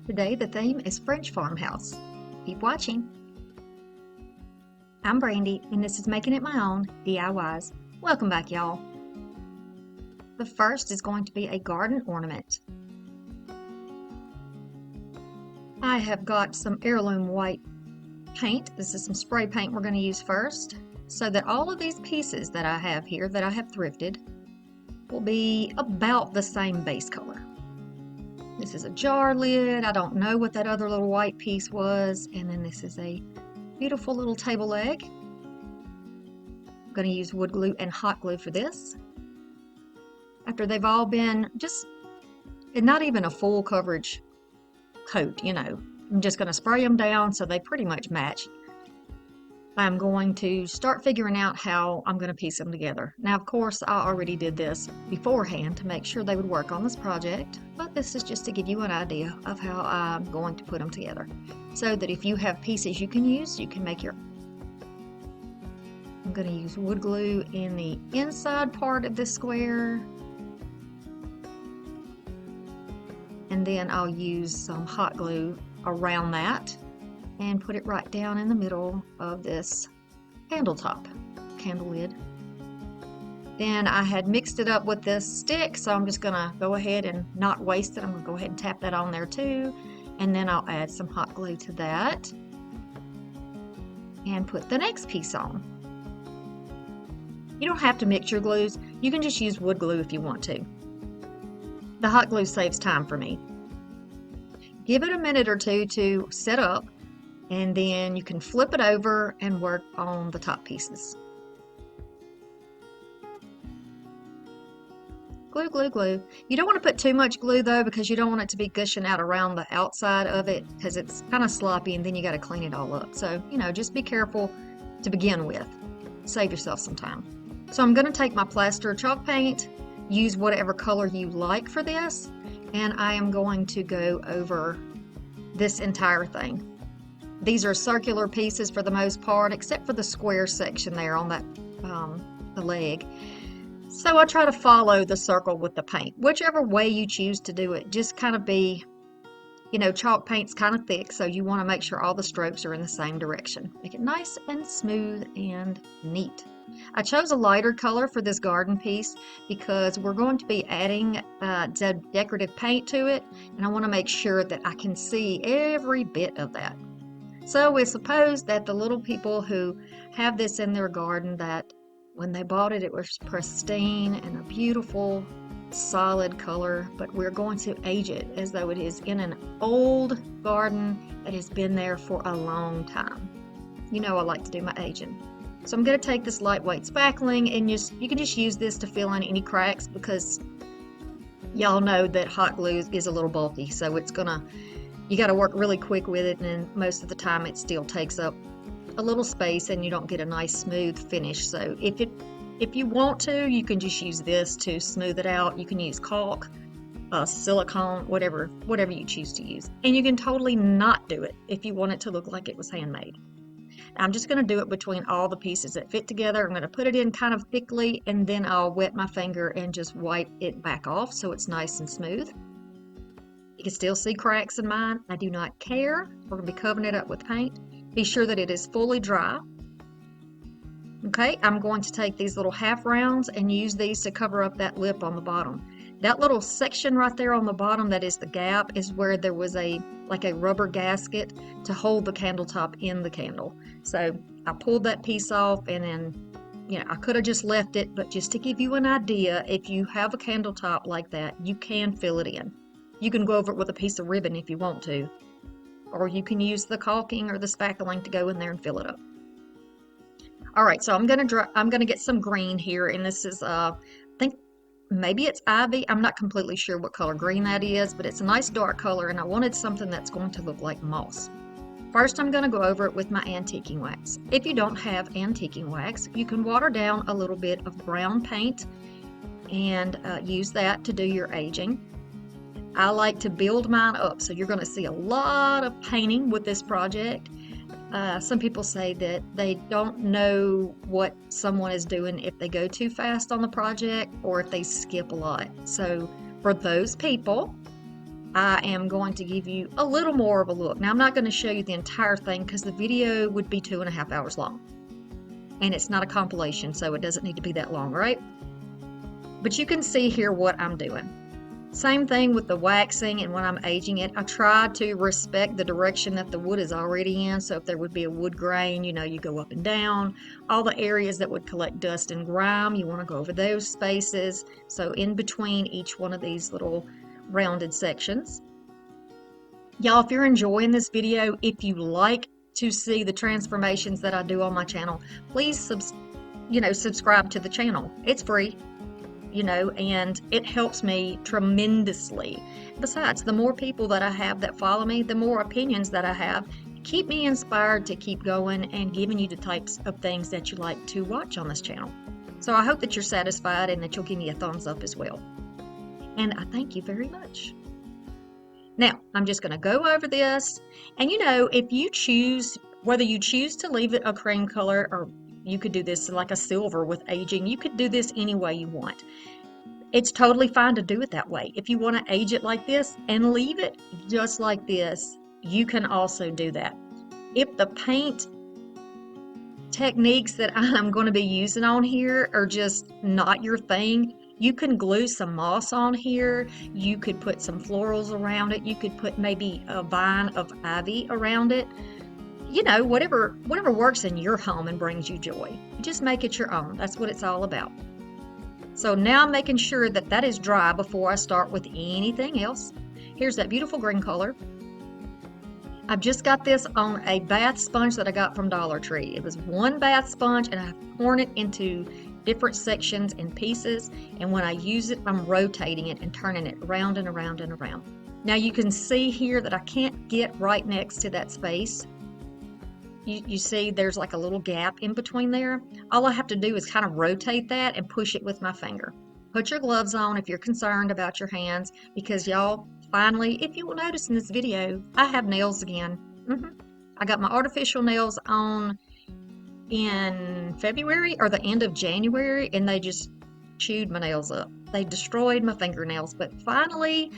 Today the theme is French farmhouse. Keep watching. I'm Brandy and this is Making It My Own DIYs. Welcome back, y'all. The first is going to be a garden ornament. I have got some heirloom white paint. This is some spray paint we're going to use first, so that all of these pieces that I have here that I have thrifted will be about the same base color. This is a jar lid. I don't know what that other little white piece was. And then this is a beautiful little table leg. I'm going to use wood glue and hot glue for this. After they've all been not even a full coverage coat, I'm just going to spray them down so they pretty much match. I'm going to start figuring out how I'm going to piece them together. Now, of course, I already did this beforehand to make sure they would work on this project, but this is just to give you an idea of how I'm going to put them together, so that if you have pieces you can use, you can make your own. I'm going to use wood glue in the inside part of this square, and then I'll use some hot glue around that and put it right down in the middle of this candle lid. Then I had mixed it up with this stick, so I'm just gonna go ahead and not waste it. I'm gonna go ahead and tap that on there too, and then I'll add some hot glue to that and put the next piece on. You don't have to mix your glues. You can just use wood glue if you want to. The hot glue saves time for me. Give it a minute or two to set up, and then you can flip it over and work on the top pieces. Glue, glue, glue. You don't want to put too much glue though, because you don't want it to be gushing out around the outside of it, because it's kind of sloppy and then you got to clean it all up. So, just be careful to begin with. Save yourself some time. So I'm going to take my plaster chalk paint, use whatever color you like for this, and I am going to go over this entire thing. These are circular pieces for the most part, except for the square section there on that the leg. So I try to follow the circle with the paint. Whichever way you choose to do it, just kind of be, chalk paint's kind of thick, so you want to make sure all the strokes are in the same direction. Make it nice and smooth and neat. I chose a lighter color for this garden piece because we're going to be adding decorative paint to it, and I want to make sure that I can see every bit of that. So we suppose that the little people who have this in their garden, that when they bought it, it was pristine and a beautiful solid color, but we're going to age it as though it is in an old garden that has been there for a long time. I like to do my aging. So I'm going to take this lightweight spackling, and you can just use this to fill in any cracks, because y'all know that hot glue is a little bulky, so you got to work really quick with it, and most of the time it still takes up a little space and you don't get a nice smooth finish. So if you want to, you can just use this to smooth it out. You can use caulk, silicone, whatever you choose to use. And you can totally not do it if you want it to look like it was handmade. I'm just going to do it between all the pieces that fit together. I'm going to put it in kind of thickly, and then I'll wet my finger and just wipe it back off so it's nice and smooth. You can still see cracks in mine. I do not care. We're going to be covering it up with paint. Be sure that it is fully dry. Okay, I'm going to take these little half rounds and use these to cover up that lip on the bottom. That little section right there on the bottom, that is the gap, is where there was like a rubber gasket to hold the candle top in the candle. So I pulled that piece off, and then I could have just left it, but just to give you an idea, if you have a candle top like that, you can fill it in. You can go over it with a piece of ribbon if you want to, or you can use the caulking or the spackling to go in there and fill it up. All right, so I'm gonna get some green here, and this is I think maybe it's ivy. I'm not completely sure what color green that is, but it's a nice dark color, and I wanted something that's going to look like moss. First, I'm going to go over it with my antiquing wax. If you don't have antiquing wax, you can water down a little bit of brown paint and use that to do your aging. I like to build mine up, so you're going to see a lot of painting with this project. Some people say that they don't know what someone is doing if they go too fast on the project or if they skip a lot. So for those people, I am going to give you a little more of a look. Now, I'm not going to show you the entire thing because the video would be 2.5 hours long. And it's not a compilation, so it doesn't need to be that long, right? But you can see here what I'm doing. Same thing with the waxing and when I'm aging it. I try to respect the direction that the wood is already in. So if there would be a wood grain, you know, you go up and down. All the areas that would collect dust and grime, you want to go over those spaces. So in between each one of these little rounded sections. Y'all, if you're enjoying this video, if you like to see the transformations that I do on my channel, please subscribe to the channel. It's free, and it helps me tremendously. Besides, the more people that I have that follow me, the more opinions that I have, keep me inspired to keep going and giving you the types of things that you like to watch on this channel. So I hope that you're satisfied and that you'll give me a thumbs up as well. And I thank you very much. Now, I'm just going to go over this. And if you choose, whether you choose to leave it a cream color or you could do this like a silver with aging, you could do this any way you want. It's totally fine to do it that way. If you want to age it like this and leave it just like this, you can also do that. If the paint techniques that I'm going to be using on here are just not your thing, you can glue some moss on here. You could put some florals around it. You could put maybe a vine of ivy around it. Whatever works in your home and brings you joy. Just make it your own. That's what it's all about. So now I'm making sure that that is dry before I start with anything else. Here's that beautiful green color. I've just got this on a bath sponge that I got from Dollar Tree. It was one bath sponge and I've torn it into different sections and pieces, and when I use it, I'm rotating it and turning it around and around and around. Now you can see here that I can't get right next to that space. You see there's like a little gap in between there. All I have to do is kind of rotate that and push it with my finger. Put your gloves on if you're concerned about your hands, because y'all, finally, if you will notice in this video, I have nails again. I got my artificial nails on in February or the end of January, and they just chewed my nails up. They destroyed my fingernails, but finally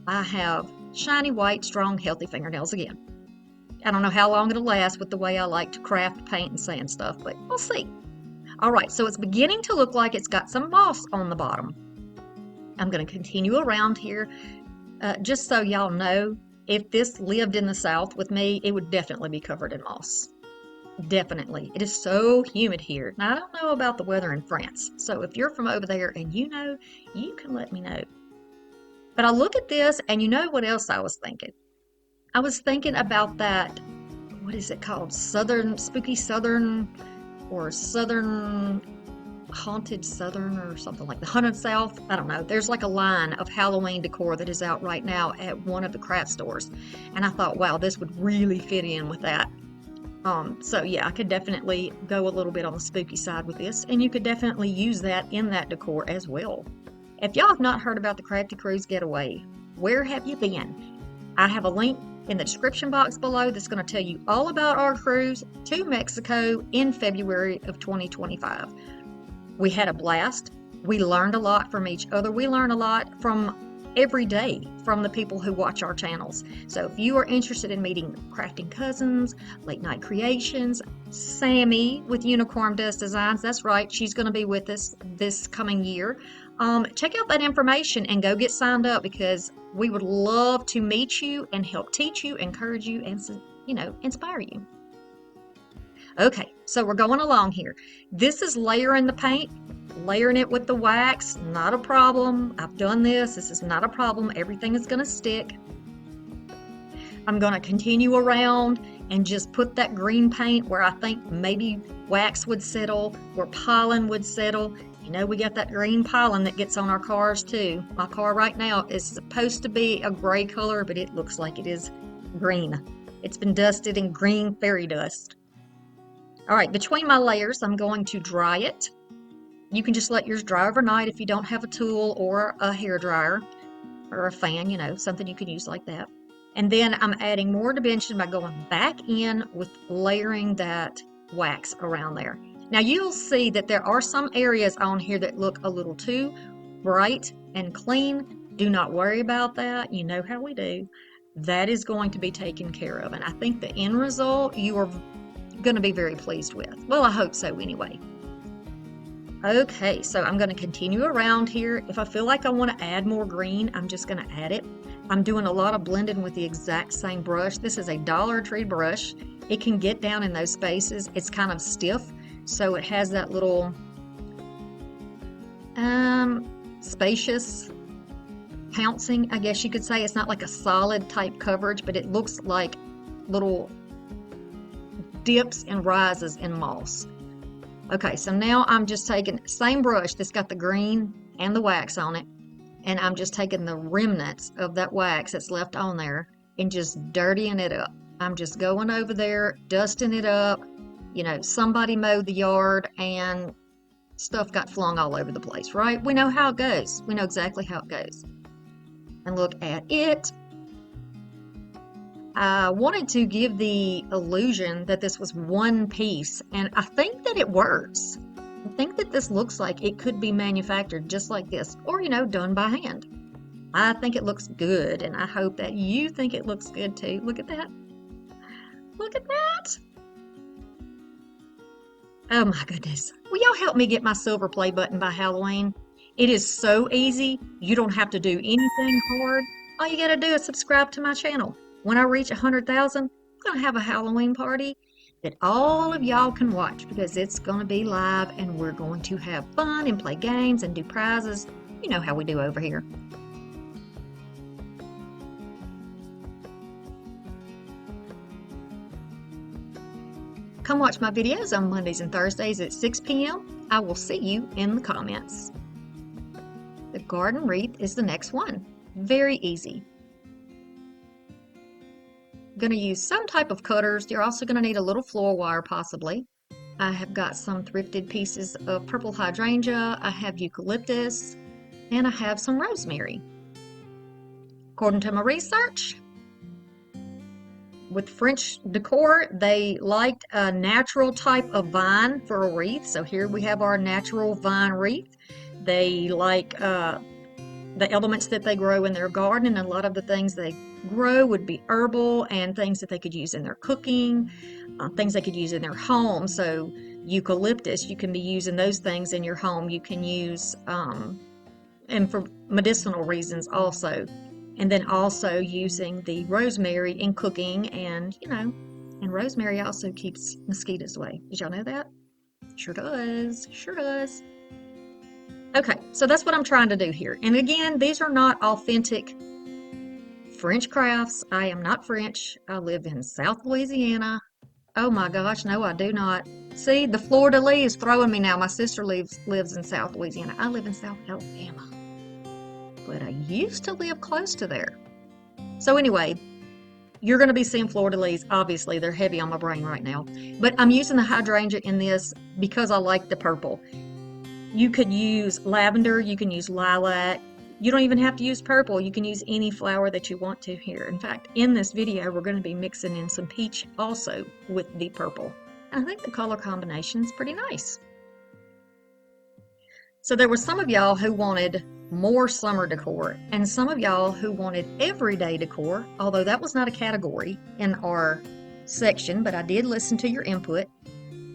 I have shiny, white, strong, healthy fingernails again. I don't know how long it'll last with the way I like to craft, paint, and sand stuff, but we'll see. All right, so it's beginning to look like it's got some moss on the bottom. I'm going to continue around here. Just so y'all know, if this lived in the South with me, it would definitely be covered in moss. Definitely. It is so humid here. Now, I don't know about the weather in France, so if you're from over there and you can let me know. But I look at this, and you know what else I was thinking? I was thinking about that, what is it called? Spooky Southern, or Southern, Haunted Southern, or something like the Haunted South. I don't know. There's like a line of Halloween decor that is out right now at one of the craft stores. And I thought, wow, this would really fit in with that. So yeah, I could definitely go a little bit on the spooky side with this, and you could definitely use that in that decor as well. If y'all have not heard about the Crafty Cruise Getaway, where have you been? I have a link in the description box below that's going to tell you all about our cruise to Mexico in February of 2025. We had a blast. We learned a lot from each other. We learned a lot from every day from the people who watch our channels. So if you are interested in meeting Crafting Cousins, Late Night Creations, Sammy with Unicorn Dust Designs, that's right, she's going to be with us this coming year. Check out that information and go get signed up, because we would love to meet you and help teach you, encourage you, and inspire you. Okay, so we're going along here. This is layering the paint. Layering it with the wax, not a problem. I've done this. This is not a problem. Everything is going to stick. I'm going to continue around and just put that green paint where I think maybe wax would settle, where pollen would settle. We got that green pollen that gets on our cars too. My car right now is supposed to be a gray color, but it looks like it is green. It's been dusted in green fairy dust. All right, between my layers, I'm going to dry it. You can just let yours dry overnight if you don't have a tool or a hair dryer or a fan, something you can use like that. And then I'm adding more dimension by going back in with layering that wax around there. Now you'll see that there are some areas on here that look a little too bright and clean. Do not worry about that. You know how we do. That is going to be taken care of. And I think the end result you are going to be very pleased with. Well, I hope so anyway. Okay, so I'm going to continue around here. If I feel like I want to add more green, I'm just going to add it. I'm doing a lot of blending with the exact same brush. This is a Dollar Tree brush. It can get down in those spaces. It's kind of stiff, so it has that little spacious pouncing, I guess you could say. It's not like a solid type coverage, but it looks like little dips and rises in moss. Okay, so now I'm just taking the same brush that's got the green and the wax on it, and I'm just taking the remnants of that wax that's left on there and just dirtying it up. I'm just going over there, dusting it up. You know, somebody mowed the yard and stuff got flung all over the place, right? We know how it goes. We know exactly how it goes. And look at it. I wanted to give the illusion that this was one piece, and I think that it works. I think that this looks like it could be manufactured just like this, or, you know, done by hand. I think it looks good, and I hope that you think it looks good too. Look at that. Look at that. Oh my goodness. Will y'all help me get my silver play button by Halloween? It is so easy. You don't have to do anything hard. All you gotta do is subscribe to my channel. When I reach 100,000, I'm gonna have a Halloween party that all of y'all can watch because it's gonna be live and we're going to have fun and play games and do prizes. You know how we do over here. Come watch my videos on Mondays and Thursdays at 6 p.m. I will see you in the comments. The garden wreath is the next one. Very easy. I'm going to use some type of cutters. You're also going to need a little floor wire possibly. I have got some thrifted pieces of purple hydrangea. I have eucalyptus and I have some rosemary. According to my research, with French decor, they liked a natural type of vine for a wreath. So here we have our natural vine wreath. They like the elements that they grow in their garden, and a lot of the things they grow would be herbal and things that they could use in their cooking, things they could use in their home. So eucalyptus, you can be using those things in your home. You can use, and for medicinal reasons also. And then also using the rosemary in cooking, and, you know, and rosemary also keeps mosquitoes away. Did y'all know that? Sure does. Sure does. Okay, so that's what I'm trying to do here. And again, these are not authentic French crafts. I am not French. I live in South Louisiana. Oh my gosh, no, I do not. See, the fleur-de-lis is throwing me now. My sister lives in South Louisiana. I live in South Alabama. But I used to live close to there. So anyway, you're going to be seeing fleur-de-lis. Obviously, they're heavy on my brain right now. But I'm using the hydrangea in this because I like the purple. You could use lavender, you can use lilac. You don't even have to use purple. You can use any flower that you want to here. In fact, in this video, we're going to be mixing in some peach also with the purple. And I think the color combination is pretty nice. So there were some of y'all who wanted more summer decor, and some of y'all who wanted everyday decor, although that was not a category in our section, but I did listen to your input.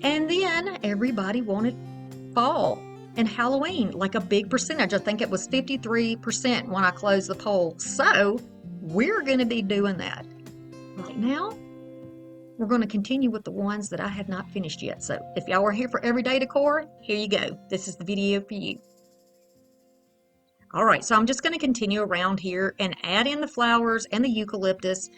And then everybody wanted fall and Halloween, like a big percentage. I think it was 53% when I closed the poll. So we're going to be doing that. Right now, we're going to continue with the ones that I have not finished yet. So if y'all are here for everyday decor, here you go. This is the video for you. All right, so I'm just going to continue around here and add in the flowers and the eucalyptus.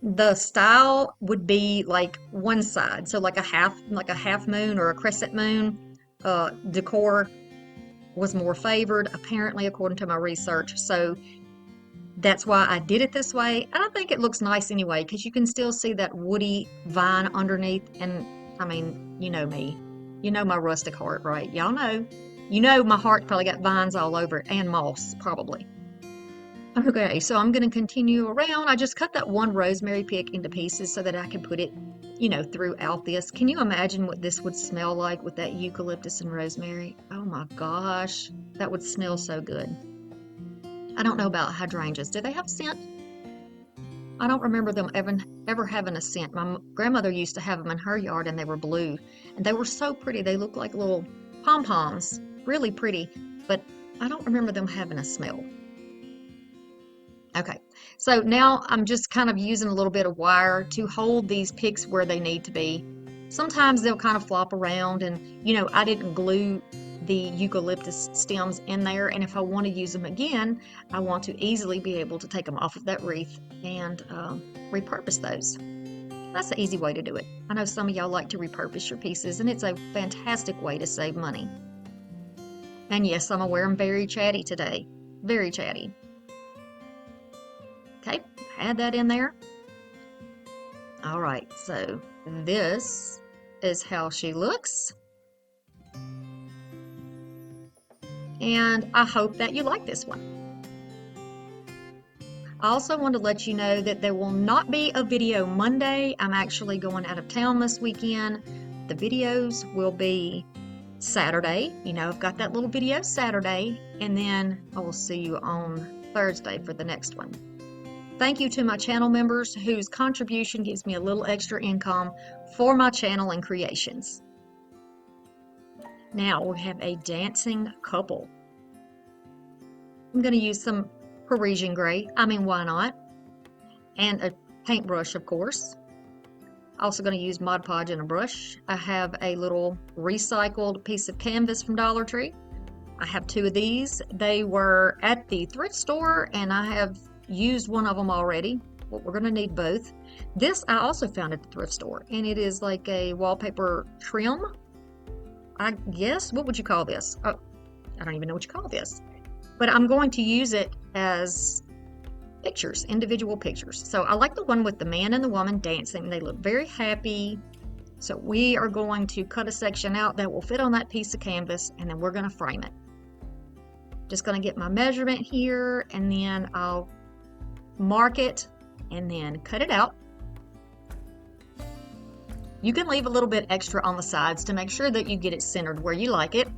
The style would be like one side, so like a half moon or a crescent moon. Decor was more favored, apparently, according to my research. So that's why I did it this way. And I think it looks nice anyway, because you can still see that woody vine underneath. And I mean, you know me. You know my rustic heart, right? Y'all know. You know my heart probably got vines all over it, and moss, probably. Okay, so I'm going to continue around. I just cut that one rosemary pick into pieces so that I can put it, you know, throughout this. Can you imagine what this would smell like with that eucalyptus and rosemary? Oh my gosh, that would smell so good. I don't know about hydrangeas. Do they have scent? I don't remember them ever having a scent. My grandmother used to have them in her yard, and they were blue, and they were so pretty. They looked like little pom-poms, really pretty, but I don't remember them having a smell. Okay, so now I'm just kind of using a little bit of wire to hold these picks where they need to be. Sometimes they'll kind of flop around, and I didn't glue the eucalyptus stems in there, and if I want to use them again, I want to easily be able to take them off of that wreath and repurpose those. That's the easy way to do it. I know some of y'all like to repurpose your pieces, and it's a fantastic way to save money. And yes, I'm aware I'm very chatty today. Very chatty. Okay, add that in there. All right, so this is how she looks. And I hope that you like this one. I also want to let you know that there will not be a video Monday. I'm actually going out of town this weekend. The videos will be Saturday. I've got that little video Saturday, and then I will see you on Thursday for the next one. Thank you to my channel members whose contribution gives me a little extra income for my channel and creations. Now we have a dancing couple. I'm going to use some Parisian gray. I mean, why not? And a paintbrush, of course. Also going to use Mod Podge and a brush. I have a little recycled piece of canvas from Dollar Tree. I have 2 of these. They were at the thrift store, and I have used one of them already. Well, we're going to need both. This I also found at the thrift store, and it is like a wallpaper trim. I guess, what would you call this? Oh, I don't even know what you call this. But I'm going to use it as pictures, individual pictures. So I like the one with the man and the woman dancing. They look very happy. So we are going to cut a section out that will fit on that piece of canvas, and then we're going to frame it. Just going to get my measurement here, and then I'll mark it and then cut it out. You can leave a little bit extra on the sides to make sure that you get it centered where you like it,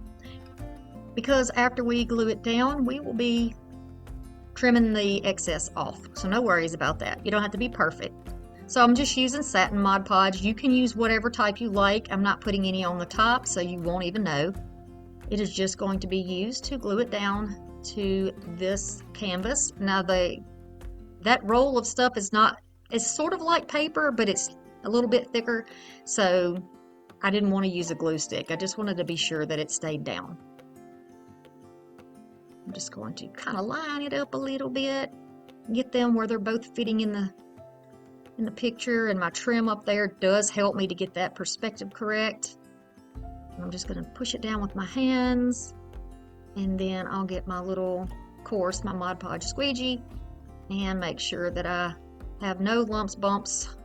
because after we glue it down, we will be trimming the excess off. So no worries about that. You don't have to be perfect. So I'm just using satin Mod Podge. You can use whatever type you like. I'm not putting any on the top, so you won't even know. It is just going to be used to glue it down to this canvas. Now that roll of stuff it's sort of like paper, but it's a little bit thicker, so I didn't want to use a glue stick. I just wanted to be sure that it stayed down. I'm just going to kind of line it up a little bit, get them where they're both fitting in the picture, and my trim up there does help me to get that perspective correct. I'm just going to push it down with my hands, and then I'll get my little course, my Mod Podge squeegee, and make sure that I have no lumps, bumps,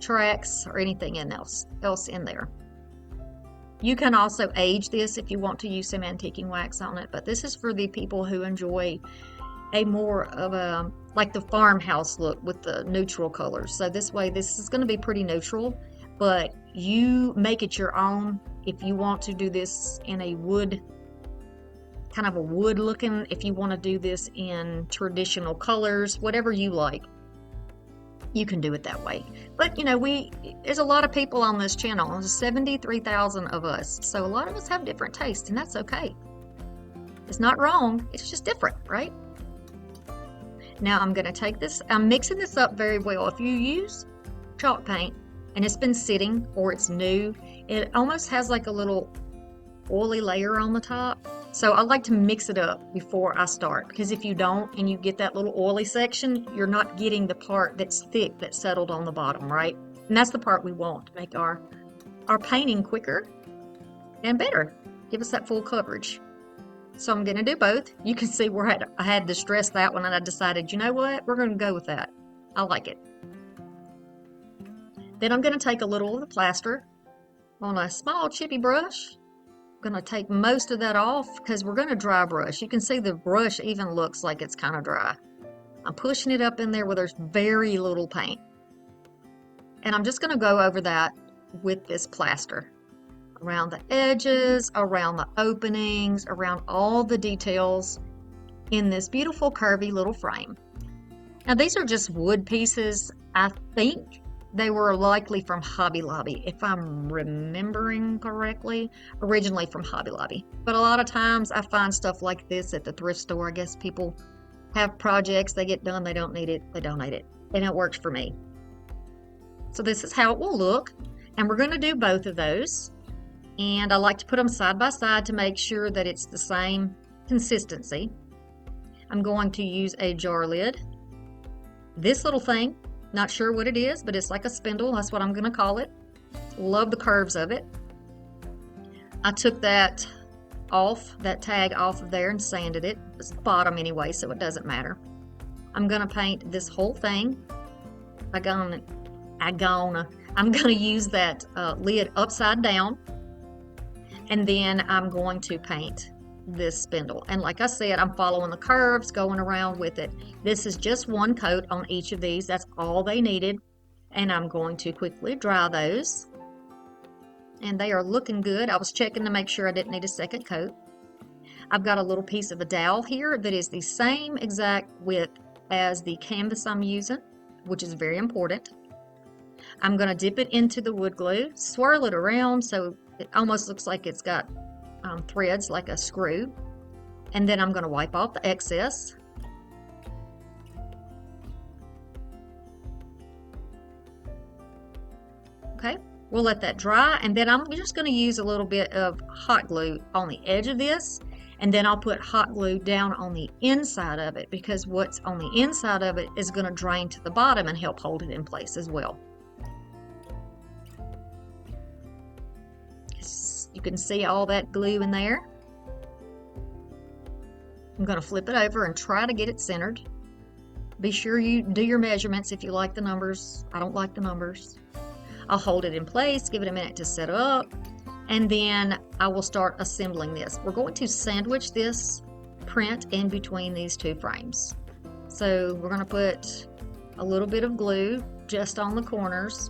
tracks, or anything else in there. You can also age this if you want to use some antiquing wax on it, but this is for the people who enjoy a more of a, like the farmhouse look with the neutral colors. So this way, this is going to be pretty neutral, but you make it your own. If you want to do this in a wood, kind of a wood looking, if you want to do this in traditional colors, whatever you like, you can do it that way. But there's a lot of people on this channel. There's 73,000 of us, so a lot of us have different tastes, and that's okay. It's not wrong, it's just different, right? Now I'm going to take this, I'm mixing this up very well. If you use chalk paint and it's been sitting or it's new, it almost has like a little oily layer on the top. So I like to mix it up before I start, because if you don't and you get that little oily section, you're not getting the part that's thick that settled on the bottom, right? And that's the part we want to make our painting quicker and better. Give us that full coverage. So I'm going to do both. You can see where I had to stress that one, and I decided, you know what, we're going to go with that. I like it. Then I'm going to take a little of the plaster on a small chippy brush. I'm going to take most of that off because we're going to dry brush. You can see the brush even looks like it's kind of dry. I'm pushing it up in there where there's very little paint. And I'm just going to go over that with this plaster. Around the edges, around the openings, around all the details. in this beautiful curvy little frame. Now these are just wood pieces. I think they were likely from Hobby Lobby, if I'm remembering correctly, originally from Hobby Lobby. But a lot of times I find stuff like this at the thrift store. I guess people have projects, they get done, they don't need it, they donate it. And it works for me. So this is how it will look. And we're going to do both of those. And I like to put them side by side to make sure that it's the same consistency. I'm going to use a jar lid. This little thing, not sure what it is, but it's like a spindle. That's what I'm going to call it. Love the curves of it. I took that tag off of there and sanded it. It's the bottom anyway, so it doesn't matter. I'm going to paint this whole thing. I'm going to use that lid upside down. And then I'm going to paint this spindle. And like I said, I'm following the curves, going around with it. This is just one coat on each of these. That's all they needed. And I'm going to quickly dry those. And they are looking good. I was checking to make sure I didn't need a second coat. I've got a little piece of a dowel here that is the same exact width as the canvas I'm using, which is very important. I'm going to dip it into the wood glue, swirl it around so it almost looks like it's got threads like a screw. And then I'm going to wipe off the excess. Okay, we'll let that dry, and then I'm just going to use a little bit of hot glue on the edge of this, and then I'll put hot glue down on the inside of it, because what's on the inside of it is going to drain to the bottom and help hold it in place as well. You can see all that glue in there. I'm going to flip it over and try to get it centered. Be sure you do your measurements if you like the numbers. I don't like the numbers. I'll hold it in place, give it a minute to set up, and then I will start assembling this. We're going to sandwich this print in between these two frames. So we're going to put a little bit of glue just on the corners.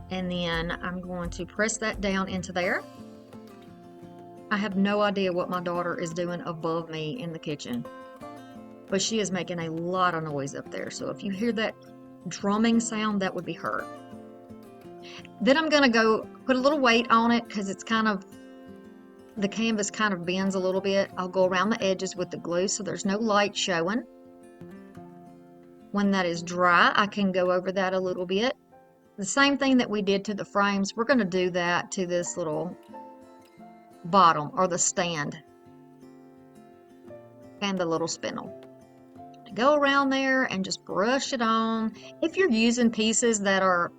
And then I'm going to press that down into there. I have no idea what my daughter is doing above me in the kitchen, but she is making a lot of noise up there. So if you hear that drumming sound, that would be her. Then I'm going to go put a little weight on it because it's the canvas kind of bends a little bit. I'll go around the edges with the glue so there's no light showing. When that is dry, I can go over that a little bit. The same thing that we did to the frames, we're going to do that to this little bottom or the stand and the little spindle. Go around there and just brush it on. If you're using pieces that are,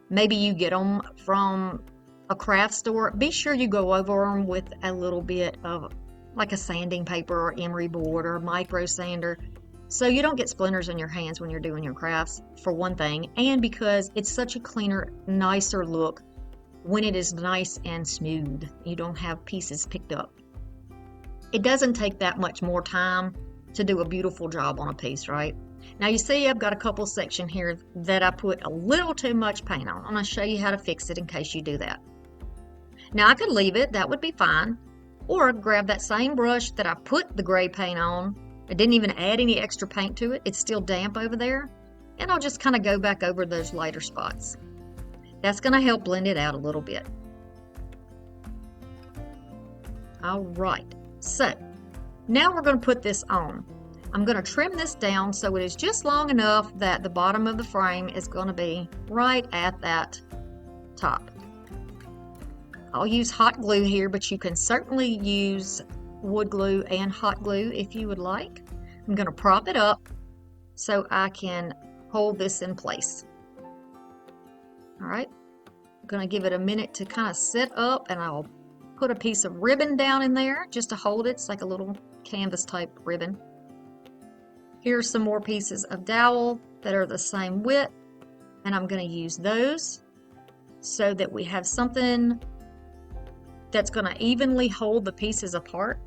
maybe you get them from a craft store, be sure you go over them with a little bit of like a sanding paper or emery board or a micro sander, so you don't get splinters in your hands when you're doing your crafts, for one thing, and because it's such a cleaner, nicer look when it is nice and smooth. You don't have pieces picked up. It doesn't take that much more time to do a beautiful job on a piece, right? Now you see I've got a couple sections here that I put a little too much paint on. I'm going to show you how to fix it in case you do that. Now I could leave it, that would be fine, or grab that same brush that I put the gray paint on. I didn't even add any extra paint to it. It's still damp over there. And I'll just kind of go back over those lighter spots. That's going to help blend it out a little bit. All right. So now we're going to put this on. I'm going to trim this down so it is just long enough that the bottom of the frame is going to be right at that top. I'll use hot glue here, but you can certainly use wood glue and hot glue if you would like. I'm going to prop it up so I can hold this in place. All right, I'm going to give it a minute to kind of set up, and I'll put a piece of ribbon down in there just to hold it. It's like a little canvas type ribbon. Here's some more pieces of dowel that are the same width, and I'm going to use those so that we have something that's going to evenly hold the pieces apart.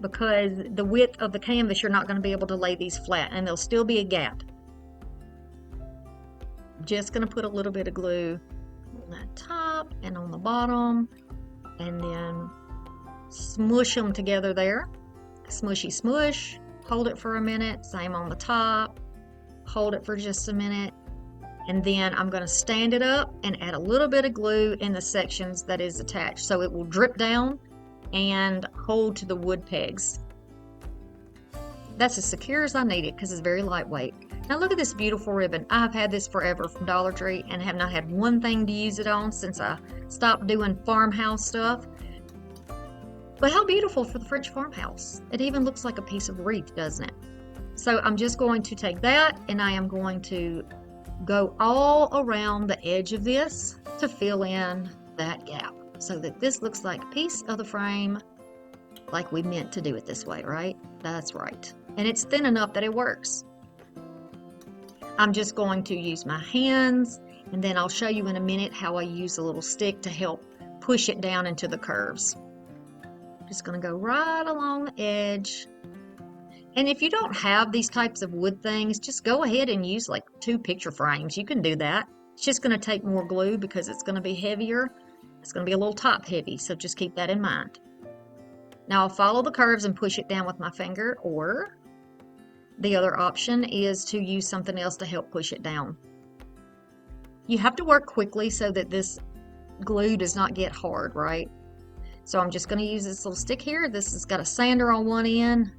Because the width of the canvas, you're not going to be able to lay these flat, and there'll still be a gap. Just going to put a little bit of glue that top and on the bottom, and then smush them together there. Smushy smush, hold it for a minute, same on the top, hold it for just a minute, and then I'm going to stand it up and add a little bit of glue in the sections that is attached so it will drip down and hold to the wood pegs. That's as secure as I need it because it's very lightweight. Now look at this beautiful ribbon. I've had this forever from Dollar Tree and have not had one thing to use it on since I stopped doing farmhouse stuff. But how beautiful for the French farmhouse. It even looks like a piece of wreath, doesn't it? So I'm just going to take that and I am going to go all around the edge of this to fill in that gap so that this looks like a piece of the frame, like we meant to do it this way, right? That's right. And it's thin enough that it works. I'm just going to use my hands, and then I'll show you in a minute how I use a little stick to help push it down into the curves. Just going to go right along the edge. And if you don't have these types of wood things, just go ahead and use like 2 picture frames. You can do that. It's just going to take more glue because it's going to be heavier. It's going to be a little top heavy, so just keep that in mind. Now I'll follow the curves and push it down with my finger, or the other option is to use something else to help push it down. You have to work quickly so that this glue does not get hard, right? So I'm just going to use this little stick here. This has got a sander on one end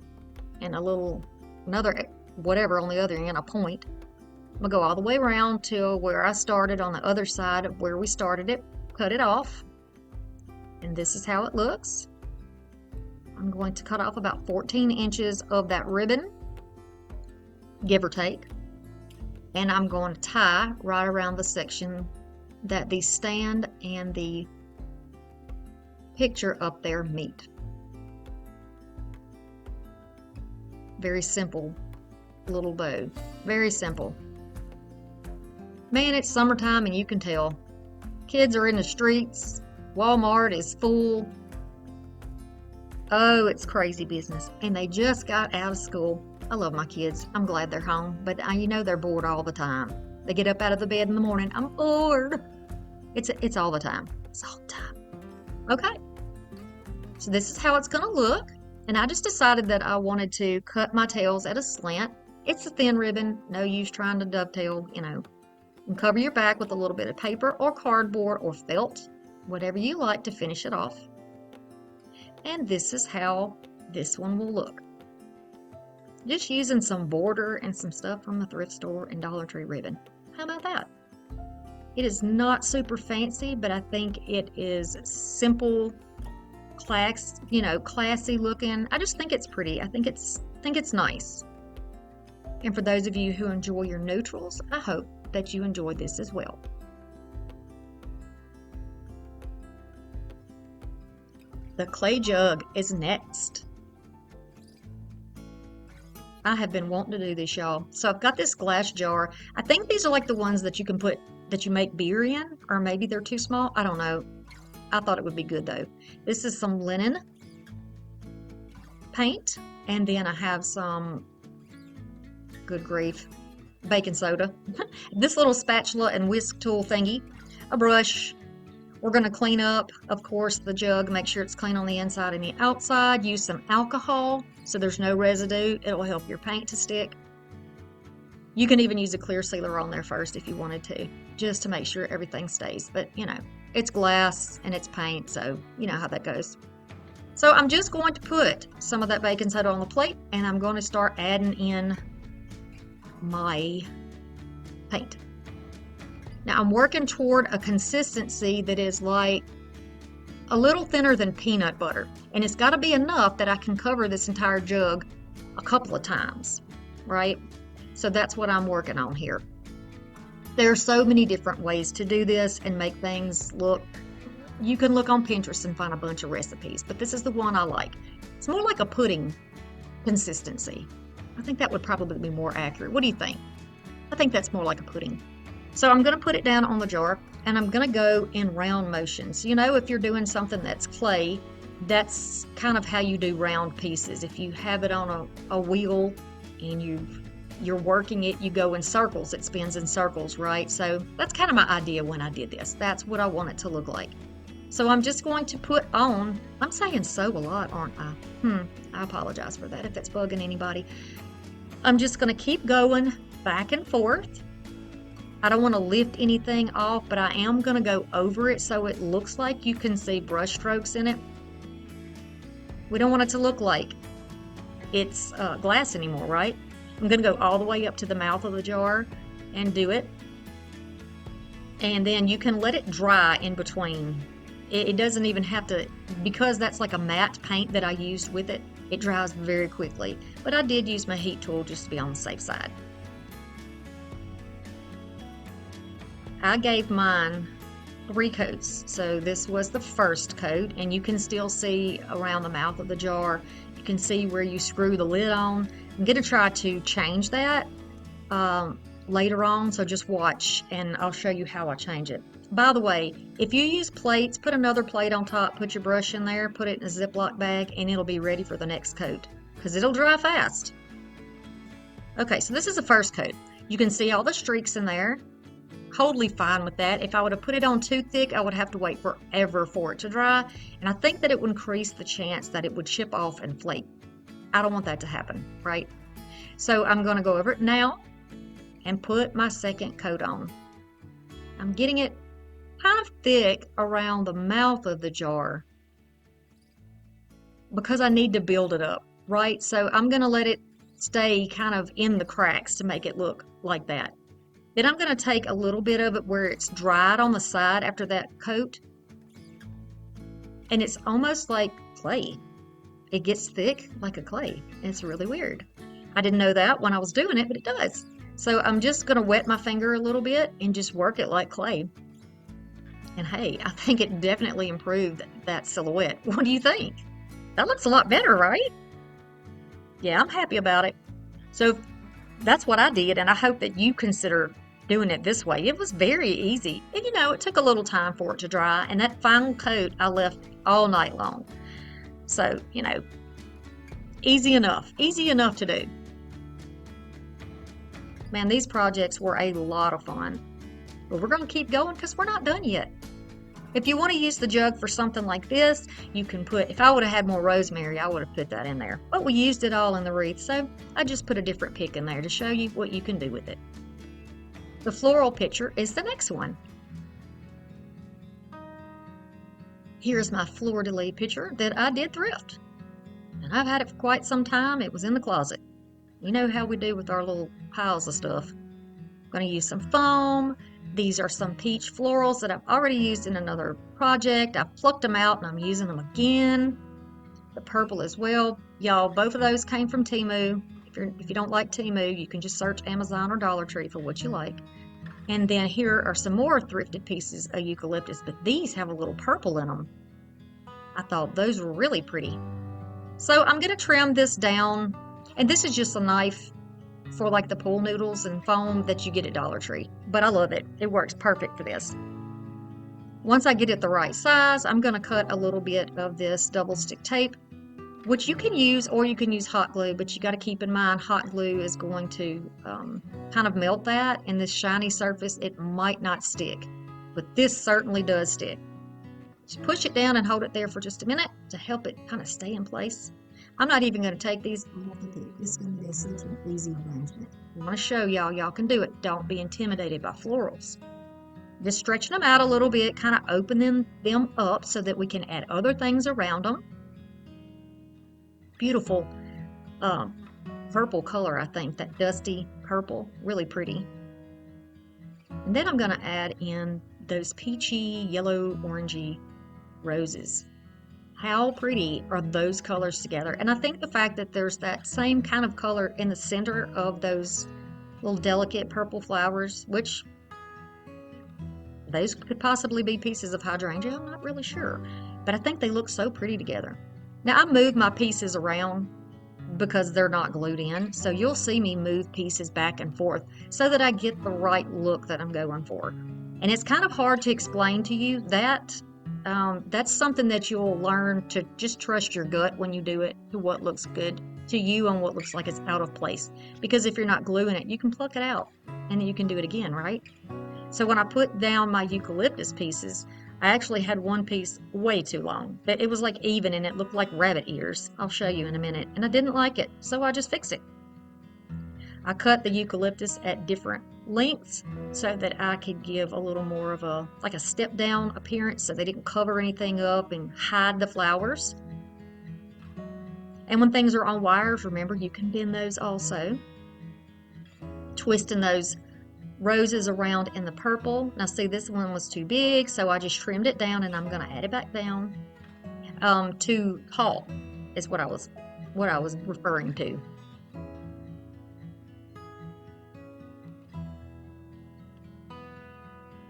and another whatever on the other end, a point. I'm going to go all the way around to where I started on the other side of where we started it, cut it off, and this is how it looks. I'm going to cut off about 14 inches of that ribbon, give or take, and I'm going to tie right around the section that the stand and the picture up there meet. Very simple little bow, very simple. Man, it's summertime and you can tell. Kids are in the streets, Walmart is full. Oh, it's crazy business. And they just got out of school. I love my kids. I'm glad they're home, but you know they're bored all the time. They get up out of the bed in the morning. I'm bored. It's all the time. It's all the time. Okay. So this is how it's going to look. And I just decided that I wanted to cut my tails at a slant. It's a thin ribbon. No use trying to dovetail, you know. And cover your back with a little bit of paper or cardboard or felt, whatever you like to finish it off. And this is how this one will look. Just using some border and some stuff from the thrift store and Dollar Tree ribbon. How about that? It is not super fancy, but I think it is simple, classy looking. I just think it's pretty. I think it's nice. And for those of you who enjoy your neutrals, I hope that you enjoy this as well. The clay jug is next. I have been wanting to do this, y'all. So I've got this glass jar. I think these are like the ones that you make beer in, or maybe they're too small. I don't know. I thought it would be good though. This is some linen paint, and then I have some, good grief, baking soda. This little spatula and whisk tool thingy, a brush. We're going to clean up, of course, the jug, make sure it's clean on the inside and the outside. Use some alcohol so there's no residue. It'll help your paint to stick. You can even use a clear sealer on there first if you wanted to, just to make sure everything stays. But, it's glass and it's paint, so you know how that goes. So I'm just going to put some of that baking soda on the plate, and I'm going to start adding in my paint. Now I'm working toward a consistency that is like a little thinner than peanut butter. And it's got to be enough that I can cover this entire jug a couple of times, right? So that's what I'm working on here. There are so many different ways to do this and make things look. You can look on Pinterest and find a bunch of recipes, but this is the one I like. It's more like a pudding consistency. I think that would probably be more accurate. What do you think? I think that's more like a pudding. So I'm going to put it down on the jar, and I'm going to go in round motions. If you're doing something that's clay, that's kind of how you do round pieces. If you have it on a wheel and you've you're working it, you go in circles, it spins in circles, right? So that's kind of my idea when I did this. That's what I want it to look like. So I'm just going to put on, I'm saying so a lot, aren't I? I apologize for that if it's bugging anybody. I'm just going to keep going back and forth. I don't want to lift anything off, but I am going to go over it so it looks like you can see brush strokes in it. We don't want it to look like it's glass anymore, right? I'm going to go all the way up to the mouth of the jar and do it. And then you can let it dry in between. It doesn't even have to, because that's like a matte paint that I used with it, it dries very quickly. But I did use my heat tool just to be on the safe side. I gave mine 3 coats. So this was the first coat, and you can still see around the mouth of the jar. You can see where you screw the lid on. I'm going to try to change that later on, so just watch and I'll show you how I change it. By the way, if you use plates, put another plate on top, put your brush in there, put it in a Ziploc bag, and it'll be ready for the next coat because it'll dry fast. Okay, so this is the first coat. You can see all the streaks in there. Totally fine with that. If I would have put it on too thick, I would have to wait forever for it to dry, and I think that it would increase the chance that it would chip off and flake. I don't want that to happen, right? So I'm going to go over it now and put my second coat on. I'm getting it kind of thick around the mouth of the jar because I need to build it up, right? So I'm going to let it stay kind of in the cracks to make it look like that. Then I'm going to take a little bit of it where it's dried on the side after that coat, and it's almost like clay. It gets thick like a clay. It's really weird. I didn't know that when I was doing it, but it does. So I'm just going to wet my finger a little bit and just work it like clay. And hey, I think it definitely improved that silhouette. What do you think? That looks a lot better, right? Yeah, I'm happy about it. So that's what I did, and I hope that you consider doing it this way. It was very easy. And you know, it took a little time for it to dry, and that final coat I left all night long. So, you know, easy enough to do. Man, these projects were a lot of fun, but we're going to keep going because we're not done yet. If you want to use the jug for something like this, you can put, if I would have had more rosemary, I would have put that in there. But we used it all in the wreath, so I just put a different pick in there to show you what you can do with it. The floral picture is the next one. Here's my fleur-de-lis picture that I did thrift. And I've had it for quite some time. It was in the closet. You know how we do with our little piles of stuff. I'm going to use some foam. These are some peach florals that I've already used in another project. I've plucked them out and I'm using them again. The purple as well. Y'all, both of those came from Temu. If you don't like Temu, you can just search Amazon or Dollar Tree for what you like. And then here are some more thrifted pieces of eucalyptus, but these have a little purple in them. I thought those were really pretty. So I'm going to trim this down, and this is just a knife for like the pool noodles and foam that you get at Dollar Tree, but I love it. It works perfect for this. Once I get it the right size, I'm going to cut a little bit of this double stick tape, which you can use, or you can use hot glue, but you got to keep in mind hot glue is going to kind of melt that, and this shiny surface, it might not stick, but this certainly does stick. Just push it down and hold it there for just a minute to help it kind of stay in place. I'm not even going to take these off the tape. This is going to be such an easy arrangement. I want to show y'all can do it. Don't be intimidated by florals. Just stretching them out a little bit, kind of opening them up so that we can add other things around them. Beautiful purple color, I think, that dusty purple, really pretty. And then I'm going to add in those peachy, yellow, orangey roses. How pretty are those colors together? And I think the fact that there's that same kind of color in the center of those little delicate purple flowers, which those could possibly be pieces of hydrangea, I'm not really sure. But I think they look so pretty together. Now I moved my pieces around because they're not glued in, so you'll see me move pieces back and forth so that I get the right look that I'm going for. And it's kind of hard to explain to you that. That's something that you'll learn to just trust your gut when you do it, to what looks good. to you on what looks like it's out of place. Because if you're not gluing it, you can pluck it out and then you can do it again, right? So when I put down my eucalyptus pieces, I actually had one piece way too long. It was like even and it looked like rabbit ears. I'll show you in a minute. And I didn't like it, so I just fixed it. I cut the eucalyptus at different lengths so that I could give a little more of a, like a step down appearance so they didn't cover anything up and hide the flowers. And when things are on wires, remember you can bend those also. Twisting those roses around in the purple. Now see, this one was too big, so I just trimmed it down and I'm gonna add it back down. Too tall is what I was referring to.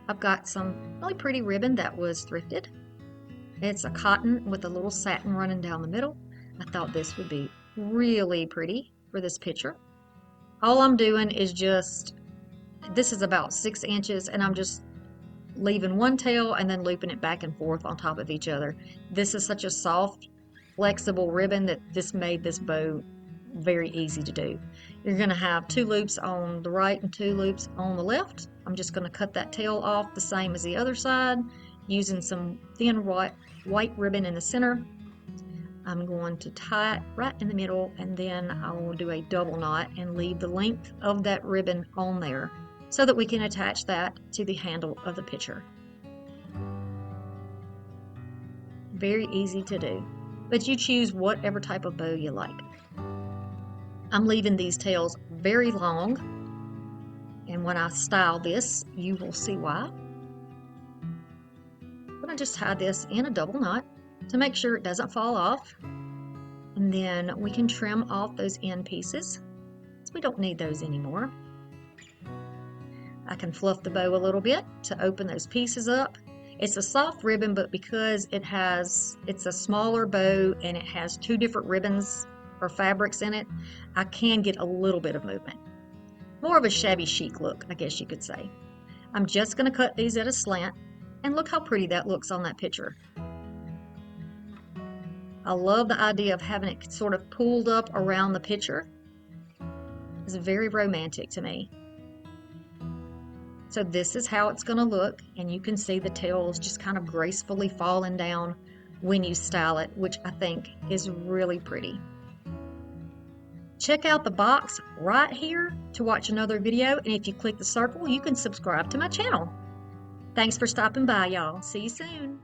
I've got some really pretty ribbon that was thrifted. It's a cotton with a little satin running down the middle. I thought this would be really pretty for this picture. All I'm doing is this is about 6 inches and I'm just leaving one tail and then looping it back and forth on top of each other. This is such a soft, flexible ribbon that this made this bow very easy to do. You're going to have 2 loops on the right and 2 loops on the left. I'm just going to cut that tail off the same as the other side using some thin white ribbon in the center. I'm going to tie it right in the middle and then I will do a double knot and leave the length of that ribbon on there so that we can attach that to the handle of the picture. Very easy to do, but you choose whatever type of bow you like. I'm leaving these tails very long, and when I style this, you will see why. I'm going to just tie this in a double knot to make sure it doesn't fall off, and then we can trim off those end pieces, so we don't need those anymore. I can fluff the bow a little bit to open those pieces up. It's a soft ribbon, but because it's a smaller bow and it has 2 different ribbons or fabrics in it, I can get a little bit of movement. More of a shabby chic look, I guess you could say. I'm just going to cut these at a slant, and look how pretty that looks on that picture. I love the idea of having it sort of pulled up around the picture. It's very romantic to me. So this is how it's going to look, and you can see the tails just kind of gracefully falling down when you style it, which I think is really pretty. Check out the box right here to watch another video, and if you click the circle, you can subscribe to my channel. Thanks for stopping by, y'all. See you soon.